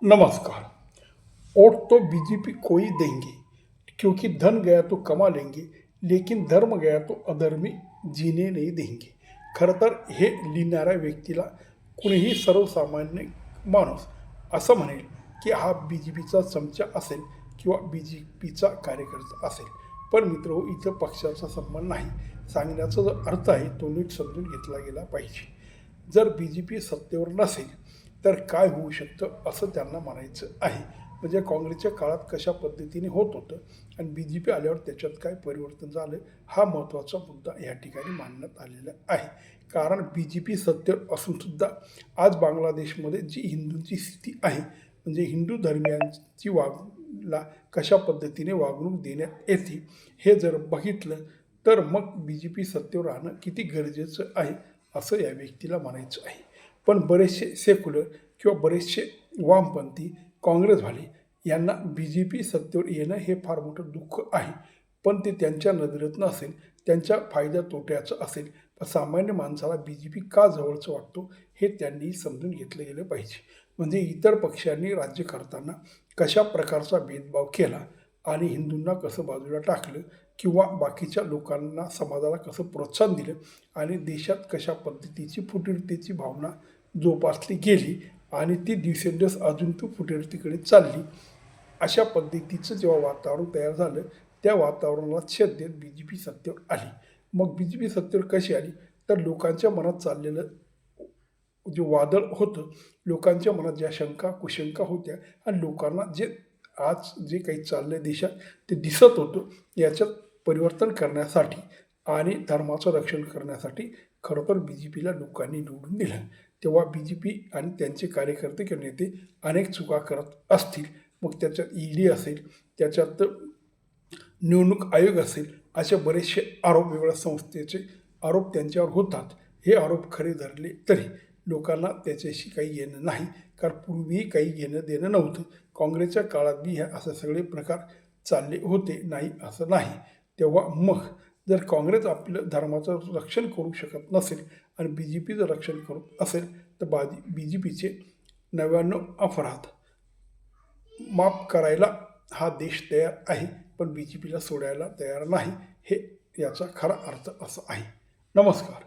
नमस्कार। वोट तो बीजेपी को ही देंगे, क्योंकि धन गया तो कमा लेंगे, लेकिन धर्म गया तो अधर्मी जीने नहीं देंगे। खरं तर हे लिहिणाऱ्या व्यक्तीला कुणीही सर्वसामान्य माणूस असं म्हणेल की हा बी जे पीचा चमचा असेल किंवा बी जे पीचा कार्यकर्ता असेल. पण मित्र, इथं पक्षाचा संबंध नाही. सांगण्याचा जो अर्थ आहे तो नीट समजून घेतला गेला पाहिजे. जर बी जे पी सत्तेवर नसेल तर काय होऊ शकतं असं त्यांना म्हणायचं आहे. म्हणजे काँग्रेसच्या काळात कशा पद्धतीने होत होतं आणि बी जे पी आल्यावर त्याच्यात काय परिवर्तन झालं, हा महत्त्वाचा मुद्दा या ठिकाणी मांडण्यात आलेला आहे. कारण बी जे पी सत्तेवर असूनसुद्धा आज बांगलादेशमध्ये जी हिंदूंची स्थिती आहे, म्हणजे हिंदू धर्मियांची ला कशा पद्धतीने वागणूक देण्यात येते, हे जर बघितलं तर मग बी जे पी सत्तेवर राहणं किती गरजेचं आहे असं या व्यक्तीला म्हणायचं आहे. पण बरेचसे सेक्युलर किंवा बरेचसे वामपंथी काँग्रेसवाले यांना बी जे पी सत्तेवर येणं हे फार मोठं दुःख आहे. पण ते त्यांच्या नजरेत नसेल, त्यांच्या फायद्या तोट्याचं असेल. पण सामान्य माणसाला बी जे पी का जवळचं वाटतो हे त्यांनी समजून घेतलं गेलं पाहिजे. म्हणजे इतर पक्षांनी राज्य करताना कशा प्रकारचा भेदभाव केला आणि हिंदूंना कसं बाजूला टाकलं किंवा बाकीच्या लोकांना समाजाला कसं प्रोत्साहन दिलं आणि देशात कशा पद्धतीची फुटीरतेची भावना जोपासली गेली आणि ती दिवसेंदिवस अजून ती फुटीरतेकडे चालली. अशा पद्धतीचं जेव्हा वातावरण तयार झालं, त्या वातावरणाला छेद देत बी जे पी सत्तेवर आली. मग बी जे पी सत्तेवर कशी आली तर लोकांच्या मनात चाललेलं जे वादळ होतं, लोकांच्या मनात ज्या शंका कुशंका होत्या आणि लोकांना आज जे काही चाललं आहे देशात ते दिसत होतं, याच्यात परिवर्तन करण्यासाठी आणि धर्माचं रक्षण करण्यासाठी खरं तर बी जे पीला लोकांनी निवडून दिलं. तेव्हा बी जे पी आणि त्यांचे कार्यकर्ते किंवा नेते अनेक चुका करत असतील. मग त्याच्यात ई डी असेल, त्याच्यात निवडणूक आयोग असेल, असे बरेचसे आरोप वेगवेगळ्या संस्थेचे आरोप त्यांच्यावर होतात. हे आरोप खरे धरले तरी लोकांना त्याच्याशी काही येणं नाही, कारण पूर्वीही काही घेणं देणं नव्हतं. काँग्रेसच्या काळात बी ह्या असे सगळे प्रकार चालले होते, नाही असं नाही. तेव्हा मग जर काँग्रेस आपलं धर्माचं रक्षण करू शकत नसेल आणि बी जे पीचं रक्षण करत असेल तर बी जे पीचे 99 अपराध माफ करायला हा देश तयार आहे, पण बी जे पीला सोडायला तयार नाही. हे याचा खरा अर्थ असा आहे. नमस्कार.